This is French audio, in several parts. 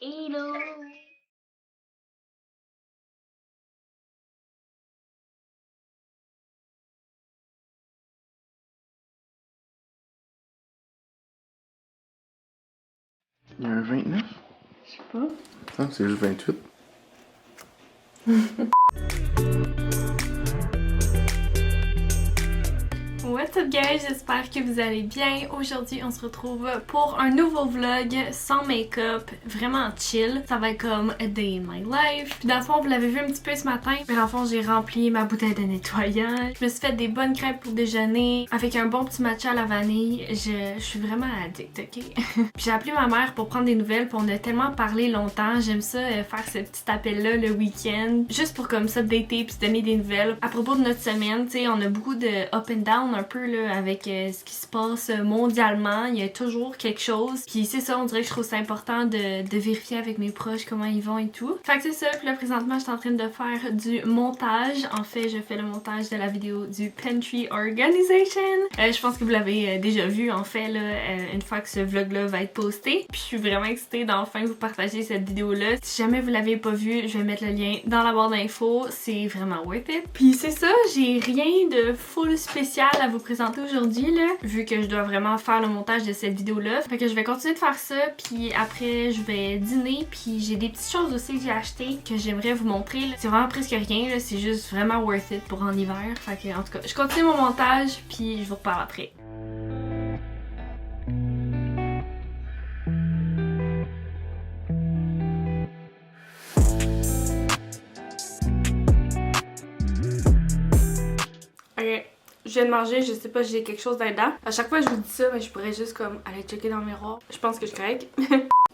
Hello! Il y a un 29? Je sais pas. Ah, c'est juste 28. What's up guys, j'espère que vous allez bien. Aujourd'hui on se retrouve pour un nouveau vlog sans make-up, vraiment chill. Ça va être comme a day in my life. Puis dans le fond vous l'avez vu un petit peu ce matin, mais dans le fond j'ai rempli ma bouteille de nettoyant. Je me suis fait des bonnes crêpes pour déjeuner avec un bon petit matcha à la vanille. Je suis vraiment addict, ok? Puis j'ai appelé ma mère pour prendre des nouvelles, puis on a tellement parlé longtemps. J'aime ça faire ce petit appel là le week-end, juste pour comme ça dater puis se donner des nouvelles. À propos de notre semaine, tu sais, on a beaucoup de up and down un peu là avec ce qui se passe mondialement. Il y a toujours quelque chose. Puis c'est ça, on dirait que je trouve ça important de vérifier avec mes proches comment ils vont et tout. Fait que c'est ça. Puis là présentement je suis en train de faire du montage. En fait je fais le montage de la vidéo du Pantry Organization. Je pense que vous l'avez déjà vu en fait là, une fois que ce vlog là va être posté. Puis je suis vraiment excitée d'enfin vous partager cette vidéo là. Si jamais vous l'avez pas vu, je vais mettre le lien dans la barre d'infos. C'est vraiment worth it. Puis c'est ça, j'ai rien de full spécial à vous présenter aujourd'hui là, vu que je dois vraiment faire le montage de cette vidéo là. Fait que je vais continuer de faire ça, puis après je vais dîner, puis j'ai des petites choses aussi que j'ai achetées que j'aimerais vous montrer. C'est vraiment presque rien là, c'est juste vraiment worth it pour en hiver. Fait que en tout cas, je continue mon montage, puis je vous reparle après. Ok. Je viens de manger, je sais pas, j'ai quelque chose dedans. À chaque fois je vous dis ça, mais je pourrais juste comme aller checker dans le miroir. Je pense que je suis correcte.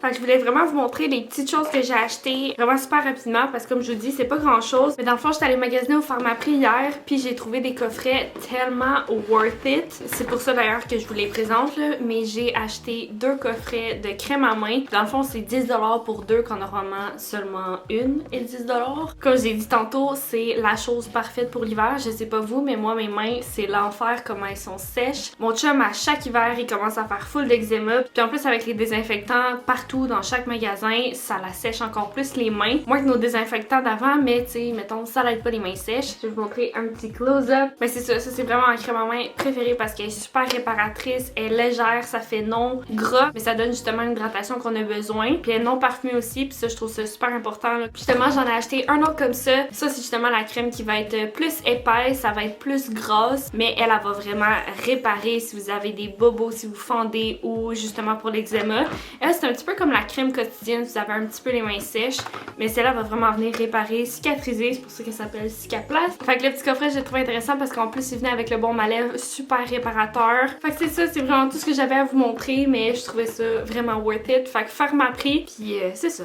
Fait que je voulais vraiment vous montrer les petites choses que j'ai achetées vraiment super rapidement parce que comme je vous dis, c'est pas grand chose. Mais dans le fond, j'étais allée magasiner au Pharmaprix hier, puis j'ai trouvé des coffrets tellement worth it. C'est pour ça d'ailleurs que je vous les présente là, mais j'ai acheté 2 coffrets de crème à main. Dans le fond, c'est 10$ pour 2 quand normalement seulement une est 10$. Comme j'ai dit tantôt, c'est la chose parfaite pour l'hiver. Je sais pas vous, mais moi mes mains, c'est l'enfer comment elles sont sèches. Mon chum à chaque hiver, il commence à faire full d'eczéma. Puis en plus avec les désinfectants partout dans chaque magasin, ça la sèche encore plus les mains. Moins que nos désinfectants d'avant, mais tu sais, mettons, ça l'aide pas les mains sèches. Je vais vous montrer un petit close-up. Mais c'est ça, c'est vraiment ma crème à main préférée parce qu'elle est super réparatrice, elle est légère, ça fait non gras, mais ça donne justement l'hydratation qu'on a besoin. Puis elle est non parfumée aussi, puis ça je trouve ça super important là. Puis justement, j'en ai acheté un autre comme ça. Ça c'est justement la crème qui va être plus épaisse, ça va être plus grasse, mais elle va vraiment réparer si vous avez des bobos, si vous fendez ou justement pour l'eczéma. Elle c'est un petit peu comme la crème quotidienne, vous avez un petit peu les mains sèches, mais celle-là va vraiment venir réparer, cicatriser, c'est pour ça qu'elle s'appelle Cicaplast. Fait que le petit coffret, je l'ai trouvé intéressant parce qu'en plus, il venait avec le baume à lèvres super réparateur. Fait que c'est ça, c'est vraiment tout ce que j'avais à vous montrer, mais je trouvais ça vraiment worth it. Fait que Pharmaprix, puis c'est ça.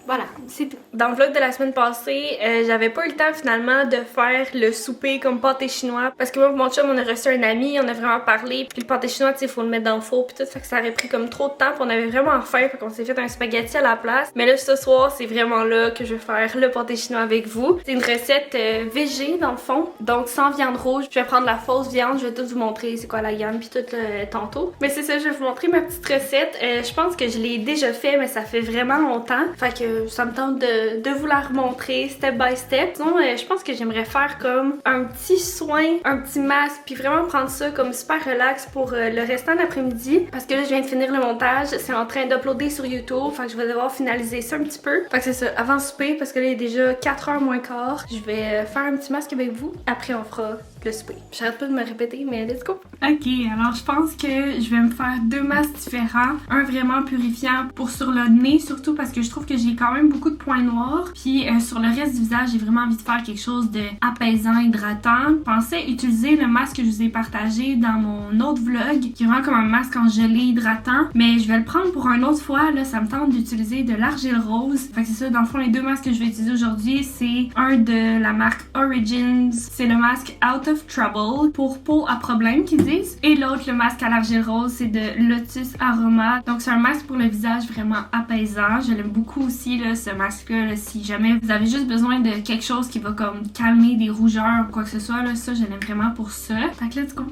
Voilà, c'est tout. Dans le vlog de la semaine passée, j'avais pas eu le temps finalement de faire le souper comme pâté chinois parce que moi et mon chum on a reçu un ami, on a vraiment parlé, puis le pâté chinois tu sais faut le mettre dans le four puis tout, fait que ça aurait pris comme trop de temps, puis on avait vraiment faim, fait qu'on s'est fait un spaghetti à la place. Mais là ce soir c'est vraiment là que je vais faire le pâté chinois avec vous. C'est une recette végé dans le fond, donc sans viande rouge. Je vais prendre la fausse viande, je vais tout vous montrer c'est quoi la gamme puis tout tantôt. Mais c'est ça, je vais vous montrer ma petite recette. Je pense que je l'ai déjà fait mais ça fait vraiment longtemps, fait que ça me tente de vous la remontrer step by step. Sinon, je pense que j'aimerais faire comme un petit soin, un petit masque, puis vraiment prendre ça comme super relax pour le restant de l'après-midi. Parce que là, je viens de finir le montage, c'est en train d'uploader sur YouTube, fait que je vais devoir finaliser ça un petit peu. Fait que c'est ça, avant souper, parce que là, il est déjà 4h moins quart, je vais faire un petit masque avec vous. Après, on fera le souper. J'arrête pas de me répéter, mais let's go! Ok, alors je pense que je vais me faire 2 masques différents. Un vraiment purifiant pour sur le nez, surtout parce que je trouve que j'ai quand même beaucoup de points noirs. Puis sur le reste du visage, j'ai vraiment envie de faire quelque chose de apaisant, hydratant. Je pensais utiliser le masque que je vous ai partagé dans mon autre vlog, qui est vraiment comme un masque en gelé hydratant. Mais je vais le prendre pour une autre fois. Là, ça me tente d'utiliser de l'argile rose. Fait que c'est ça, dans le fond, les 2 masques que je vais utiliser aujourd'hui, c'est un de la marque Origins. C'est le masque Out of Trouble pour peau à problème qu'ils disent. Et l'autre, le masque à l'argile rose, c'est de Lotus Aroma. Donc c'est un masque pour le visage vraiment apaisant. Je l'aime beaucoup aussi là, ce masque-là. Là, si jamais vous avez juste besoin de quelque chose qui va comme calmer des rougeurs ou quoi que ce soit, là, ça je l'aime vraiment pour ça. Fait que let's go.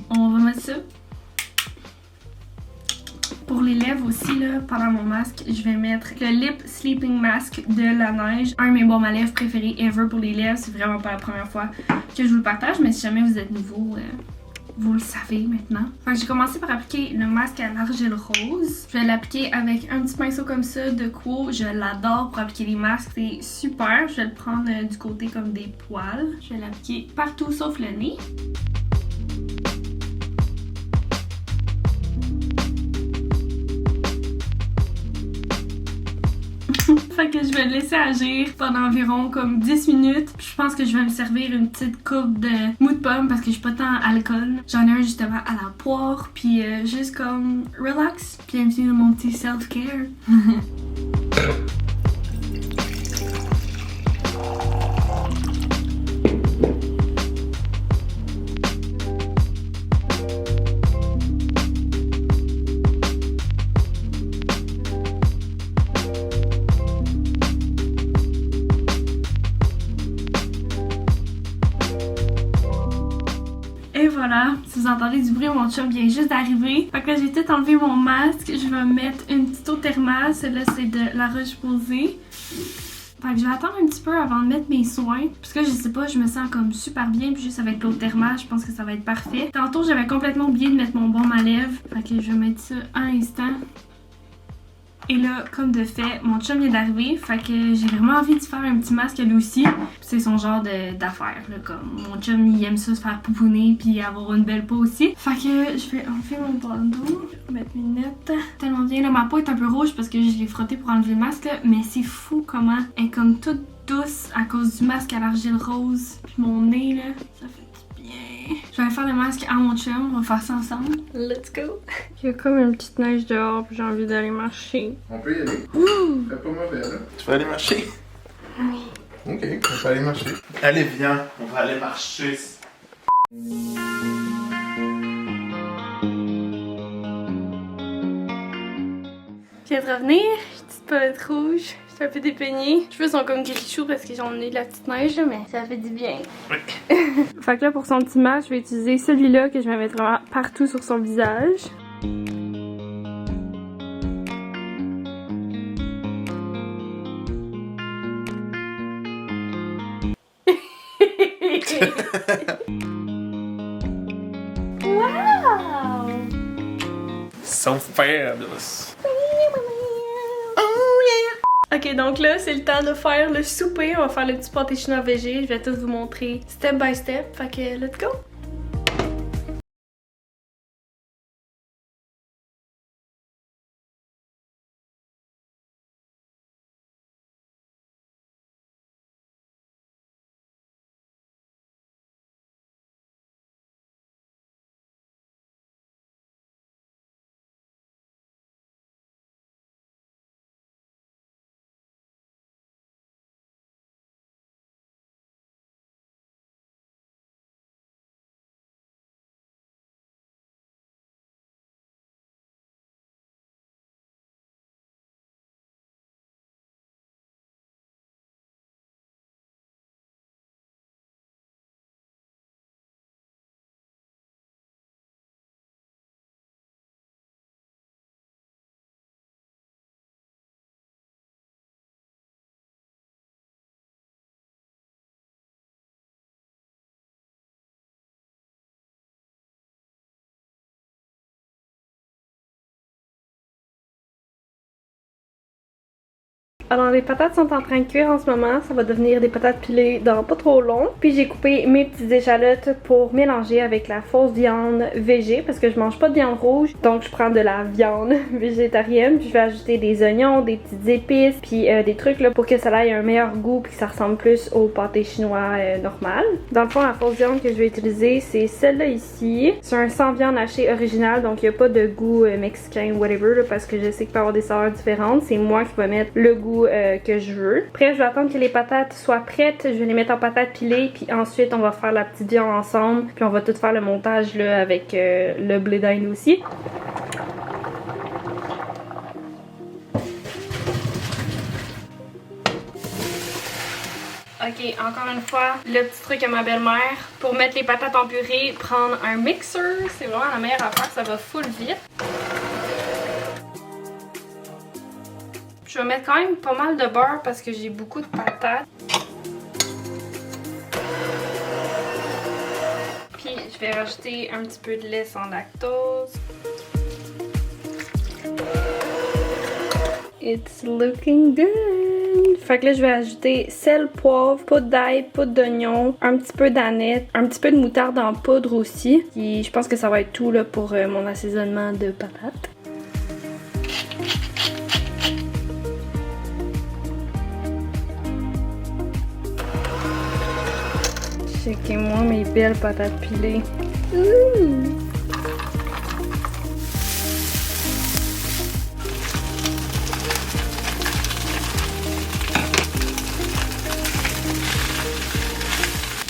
On va mettre ça Pour les lèvres aussi, là, pendant mon masque, je vais mettre le Lip Sleeping Mask de La Neige. Un de mes baumes à lèvres préférés ever pour les lèvres. C'est vraiment pas la première fois que je vous le partage, mais si jamais vous êtes nouveau, vous le savez maintenant. Fait que j'ai commencé par appliquer le masque à l'argile rose. Je vais l'appliquer avec un petit pinceau comme ça de Quo. Je l'adore pour appliquer les masques, c'est super. Je vais le prendre du côté comme des poils. Je vais l'appliquer partout sauf le nez. Fait que je vais le laisser agir pendant environ comme 10 minutes. Je pense que je vais me servir une petite coupe de mou de pomme parce que je suis pas tant alcool. J'en ai un justement à la poire, puis juste comme relax. Bienvenue dans mon petit self-care. Et voilà, si vous entendez du bruit, mon chum vient juste d'arriver. Fait que j'ai tout enlevé mon masque. Je vais mettre une petite eau thermale. Celle-là, c'est de La Roche-Posay. Fait que je vais attendre un petit peu avant de mettre mes soins. Parce que je sais pas, je me sens comme super bien. Puis juste avec l'eau thermale, je pense que ça va être parfait. Tantôt, j'avais complètement oublié de mettre mon baume à lèvres. Fait que je vais mettre ça un instant. Et là, comme de fait, mon chum vient d'arriver, fait que j'ai vraiment envie de faire un petit masque lui aussi. C'est son genre d'affaire, là, comme mon chum il aime ça se faire pouponner puis avoir une belle peau aussi. Fait que je vais enlever mon bandeau, je vais mettre mes lunettes. Tellement bien, là, ma peau est un peu rouge parce que je l'ai frotté pour enlever le masque, là, mais c'est fou comment elle est comme toute douce à cause du masque à l'argile rose. Puis mon nez, là, ça fait du bien. Je vais faire le masque à mon chum, on va faire ça ensemble. Let's go! Il y a comme une petite neige dehors, puis j'ai envie d'aller marcher. On peut y aller. C'est pas mauvais, là. Tu veux aller marcher? Oui. Ok, on peut aller marcher. Allez, viens, on va aller marcher. Je viens de revenir, petite palette rouge, j'étais un peu dépeignée. Les cheveux sont comme gris-chou parce que j'en ai de la petite neige, mais ça fait du bien. Oui. Fait que là, pour son petit masque, je vais utiliser celui-là que je vais mettre vraiment partout sur son visage. Wow! So fabulous. Ok, donc là, c'est le temps de faire le souper. On va faire le petit pâté chinois végé. Je vais tous vous montrer step by step. Fait que, let's go! Alors les patates sont en train de cuire en ce moment, ça va devenir des patates pilées dans pas trop long. Puis j'ai coupé mes petites échalotes pour mélanger avec la fausse viande végé parce que je mange pas de viande rouge. Donc je prends de la viande végétarienne, puis je vais ajouter des oignons, des petites épices, puis des trucs là pour que ça ait un meilleur goût puis que ça ressemble plus au pâté chinois normal. Dans le fond, la fausse viande que je vais utiliser, c'est celle-là ici. C'est un sans viande hachée original, donc il n'y a pas de goût mexicain ou whatever là, parce que je sais qu'il peut y avoir des saveurs différentes. C'est moi qui vais mettre le goût que je veux. Après, je vais attendre que les patates soient prêtes. Je vais les mettre en patates pilées, puis ensuite on va faire la petite viande ensemble, puis on va tout faire le montage là avec le blé d'Inde aussi. Ok, encore une fois, le petit truc à ma belle-mère. Pour mettre les patates en purée, prendre un mixeur. C'est vraiment la meilleure affaire, ça va full vite. Je vais mettre quand même pas mal de beurre parce que j'ai beaucoup de patates. Puis je vais rajouter un petit peu de lait sans lactose. It's looking good! Fait que là, je vais ajouter sel, poivre, poudre d'ail, poudre d'oignon, un petit peu d'aneth, un petit peu de moutarde en poudre aussi. Et je pense que ça va être tout là, pour mon assaisonnement de patates. Checkez-moi mes belles patates pilées. Ouh!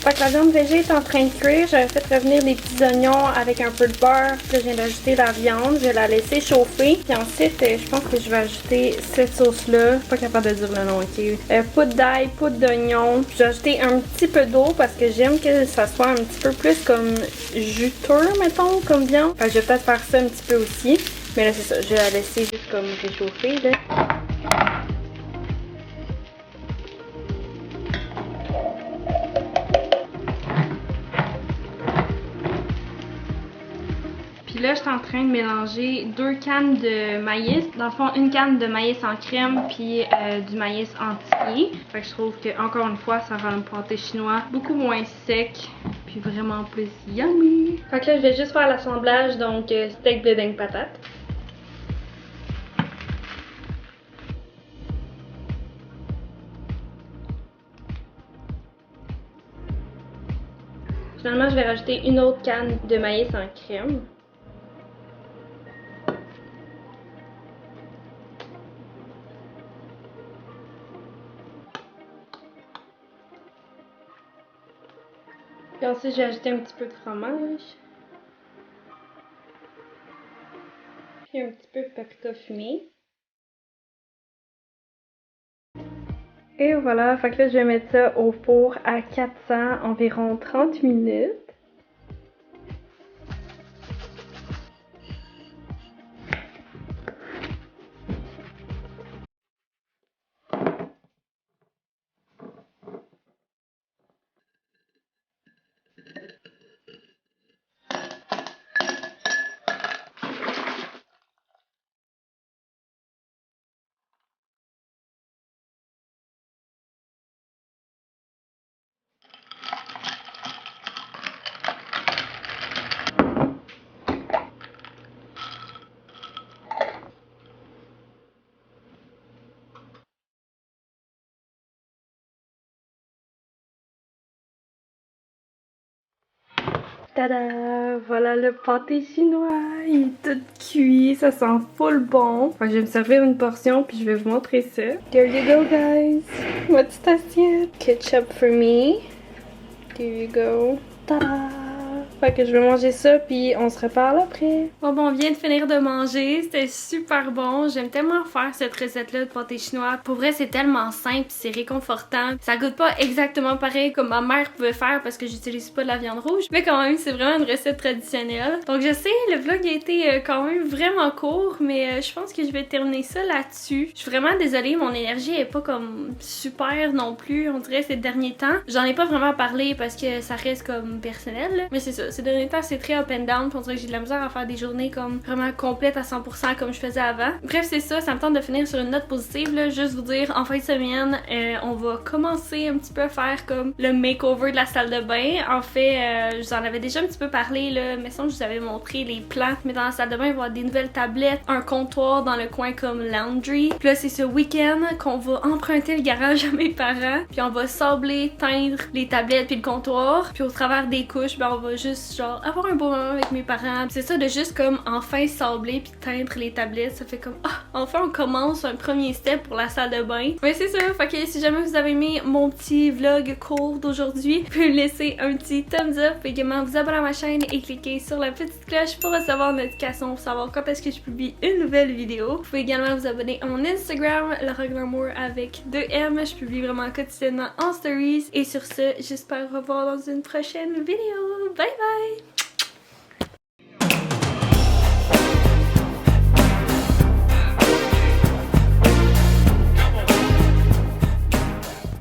Fait que la viande végé est en train de cuire. J'avais fait revenir les petits oignons avec un peu de beurre. Puis là, je viens d'ajouter la viande. Je vais la laisser chauffer. Puis ensuite, je pense que je vais ajouter cette sauce-là. Pas capable de dire le nom, ok? Poudre d'ail, poudre d'oignon. Puis j'ai ajouté un petit peu d'eau parce que j'aime que ça soit un petit peu plus comme juteux, mettons, comme viande. Fait que je vais peut-être faire ça un petit peu aussi. Mais là, c'est ça. Je vais la laisser juste comme réchauffer, là. Là, je suis en train de mélanger 2 cannes de maïs. Dans le fond, une canne de maïs en crème puis du maïs entier. Fait que je trouve que, encore une fois, ça rend le pâté chinois beaucoup moins sec puis vraiment plus yummy. Fait que là, je vais juste faire l'assemblage, donc steak, blé d'Inde, patate. Finalement, je vais rajouter une autre canne de maïs en crème. Puis ensuite, j'ai ajouté un petit peu de fromage. Puis un petit peu de paprika fumé. Et voilà, fait que là, je vais mettre ça au four à 400, environ 30 minutes. Tada! Voilà le pâté chinois, il est tout cuit, ça sent full bon. Enfin, je vais me servir une portion puis je vais vous montrer ça. There you go guys! Ma petite assiette! Ketchup for me. There you go. Tada! Fait que je vais manger ça puis on se reparle après. Bon, on vient de finir de manger, c'était super bon. J'aime tellement faire cette recette-là de pâté chinois. Pour vrai, c'est tellement simple, c'est réconfortant. Ça goûte pas exactement pareil comme ma mère pouvait faire parce que j'utilise pas de la viande rouge. Mais quand même, c'est vraiment une recette traditionnelle. Donc je sais, le vlog a été quand même vraiment court, mais je pense que je vais terminer ça là-dessus. Je suis vraiment désolée, mon énergie est pas comme super non plus, on dirait ces derniers temps. J'en ai pas vraiment parlé parce que ça reste comme personnel, là. Mais c'est ça. Ces derniers temps, c'est très up and down. On dirait que j'ai de la misère à faire des journées comme vraiment complètes à 100% comme je faisais avant. Bref, c'est ça. Ça me tente de finir sur une note positive, là. Juste vous dire, en fin de semaine, on va commencer un petit peu à faire comme le makeover de la salle de bain. En fait, je vous en avais déjà un petit peu parlé, là. Mais sinon, je vous avais montré les plans. Mais dans la salle de bain, il va y avoir des nouvelles tablettes, un comptoir dans le coin comme laundry. Puis là, c'est ce week-end qu'on va emprunter le garage à mes parents. Puis on va sabler, teindre les tablettes puis le comptoir. Puis au travers des couches, ben on va juste genre avoir un beau moment avec mes parents. C'est ça de juste comme enfin sabler puis teindre les tablettes, ça fait comme enfin on commence un premier step pour la salle de bain. Mais c'est ça, fait que si jamais vous avez aimé mon petit vlog court d'aujourd'hui, vous pouvez me laisser un petit thumbs up, également vous abonner à ma chaîne et cliquer sur la petite cloche pour recevoir une notification pour savoir quand est-ce que je publie une nouvelle vidéo. Vous pouvez également vous abonner à mon Instagram, Laura Glamour avec 2M. Je publie vraiment quotidiennement en stories. Et sur ce, j'espère vous revoir dans une prochaine vidéo. Bye bye!